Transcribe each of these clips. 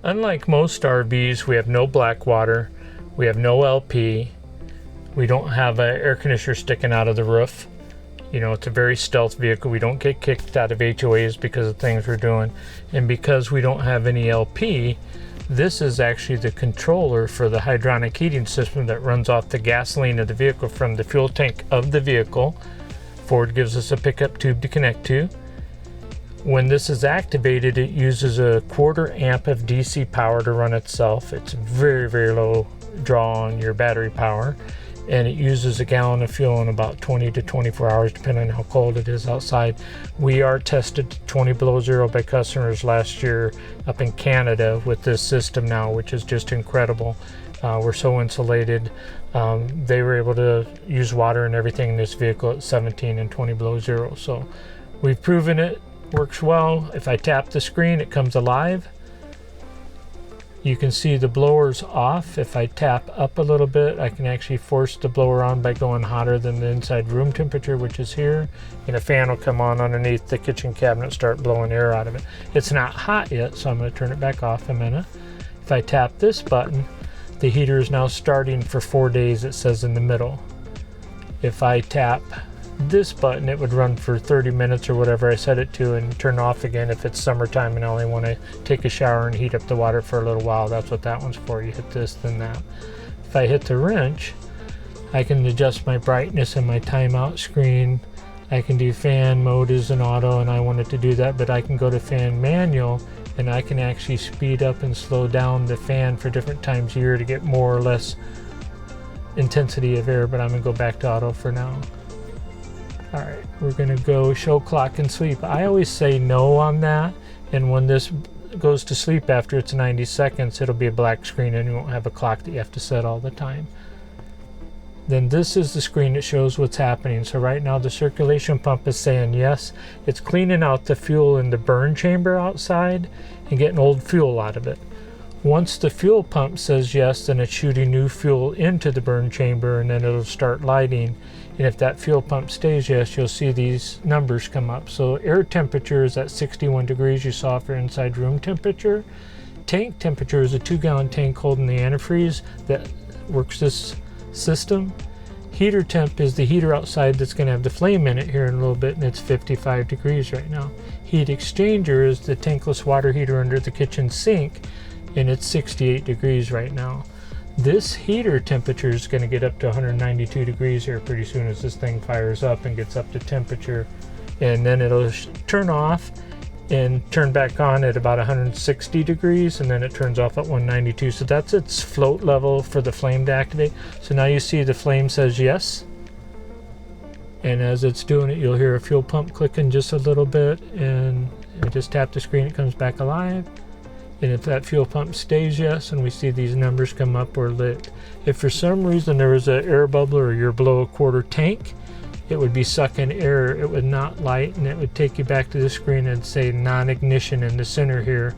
Unlike most RVs, we have no black water, we have no LP, we don't have an air conditioner sticking out of the roof. You know, it's a very stealth vehicle. We don't get kicked out of HOAs because of things we're doing. And because we don't have any LP, this is actually the controller for the hydronic heating system that runs off the gasoline of the vehicle from the fuel tank of the vehicle. Ford gives us a pickup tube to connect to. When this is activated, it uses a 1/4 amp of DC power to run itself. It's very, very low draw on your battery power. And it uses a gallon of fuel in about 20 to 24 hours, depending on how cold it is outside. We are tested to 20 below zero by customers last year up in Canada with this system now, which is just incredible. We're so insulated. They were able to use water and everything in this vehicle at 17 and 20 below zero. So we've proven it works well. If I tap the screen, it comes alive. You can see the blower's off. If I tap up a little bit, I can actually force the blower on by going hotter than the inside room temperature, which is here. And a fan will come on underneath the kitchen cabinet, start blowing air out of it. It's not hot yet, so I'm going to turn it back off a minute. If I tap this button, the heater is now starting for 4 days, it says in the middle. If I tap this button, it would run for 30 minutes or whatever I set it to and turn off again if it's summertime and I only want to take a shower and heat up the water for a little while. That's what that one's for. You hit this, then that. If I hit the wrench, I can adjust my brightness and my timeout screen. I can do fan mode as an auto, and I wanted to do that, but I can go to fan manual and I can actually speed up and slow down the fan for different times of year to get more or less intensity of air, but I'm going to go back to auto for now. All right, we're gonna go show clock and sleep. I always say no on that, and when this goes to sleep after it's 90 seconds, it'll be a black screen and you won't have a clock that you have to set all the time. Then this is the screen that shows what's happening. So right now the circulation pump is saying yes. It's cleaning out the fuel in the burn chamber outside and getting old fuel out of it. Once the fuel pump says yes, then it's shooting new fuel into the burn chamber, and then it'll start lighting. And if that fuel pump stays yes, you'll see these numbers come up. So air temperature is at 61 degrees, you saw for inside room temperature. Tank temperature is a 2-gallon tank holding the antifreeze that works this system. Heater temp is the heater outside that's going to have the flame in it here in a little bit, and it's 55 degrees right now. Heat exchanger is the tankless water heater under the kitchen sink, and it's 68 degrees right now. This heater temperature is going to get up to 192 degrees here pretty soon as this thing fires up and gets up to temperature, and then it'll turn off and turn back on at about 160 degrees, and then it turns off at 192. So that's its float level for the flame to activate. So now you see the flame says yes, and as it's doing it, you'll hear a fuel pump clicking just a little bit, and I just tap the screen, it comes back alive. And if that fuel pump stays yes, and we see these numbers come up, we're lit. If for some reason there was an air bubble or you're below a 1/4 tank, it would be sucking air, it would not light, and it would take you back to the screen and say non-ignition in the center here.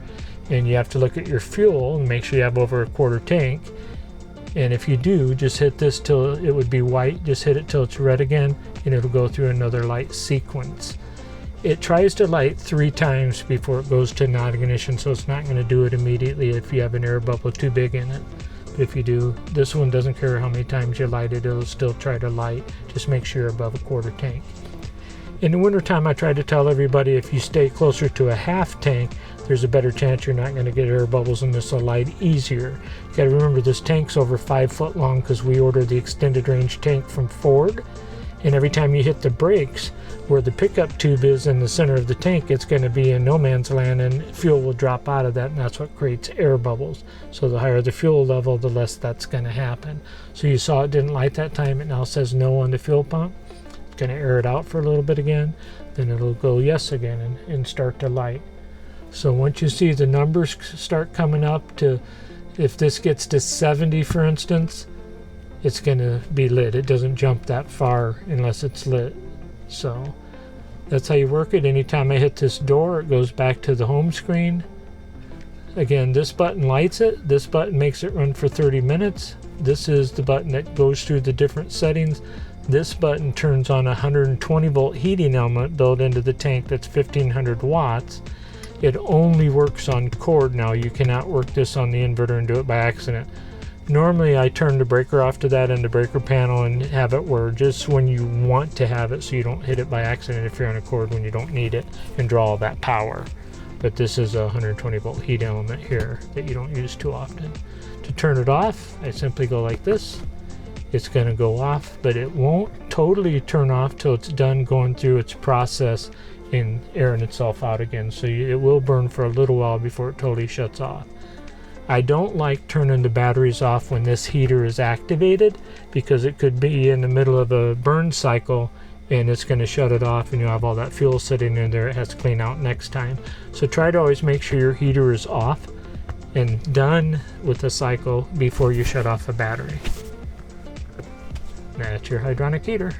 And you have to look at your fuel and make sure you have over a 1/4 tank. And if you do, just hit this till it would be white, just hit it till it's red again, and it'll go through another light sequence. It tries to light 3 times before it goes to non-ignition, so it's not going to do it immediately if you have an air bubble too big in it. But if you do, this one doesn't care how many times you light it, it'll still try to light. Just make sure you're above a 1/4 tank. In the wintertime, I try to tell everybody if you stay closer to a 1/2 tank, there's a better chance you're not going to get air bubbles and this will light easier. You got to remember this tank's over 5 foot long because we ordered the extended range tank from Ford. And every time you hit the brakes, where the pickup tube is in the center of the tank, it's going to be in no man's land, and fuel will drop out of that, and that's what creates air bubbles. So the higher the fuel level, the less that's going to happen. So you saw it didn't light that time. It now says no on the fuel pump. It's going to air it out for a little bit again. Then it'll go yes again and start to light. So once you see the numbers start coming up to, if this gets to 70, for instance, it's going to be lit. It doesn't jump that far unless it's lit. So that's how you work it. Anytime I hit this door, it goes back to the home screen. Again, this button lights it. This button makes it run for 30 minutes. This is the button that goes through the different settings. This button turns on a 120 volt heating element built into the tank that's 1500 watts. It only works on cord now. You cannot work this on the inverter and do it by accident. Normally I turn the breaker off to that and the breaker panel and have it where just when you want to have it, so you don't hit it by accident if you're on a cord when you don't need it and draw all that power. But this is a 120 volt heat element here that you don't use too often. To turn it off, I simply go like this. It's going to go off, but it won't totally turn off till it's done going through its process and airing itself out again. So it will burn for a little while before it totally shuts off. I don't like turning the batteries off when this heater is activated, because it could be in the middle of a burn cycle and it's going to shut it off and you have all that fuel sitting in there it has to clean out next time. So try to always make sure your heater is off and done with the cycle before you shut off the battery. That's your hydronic heater.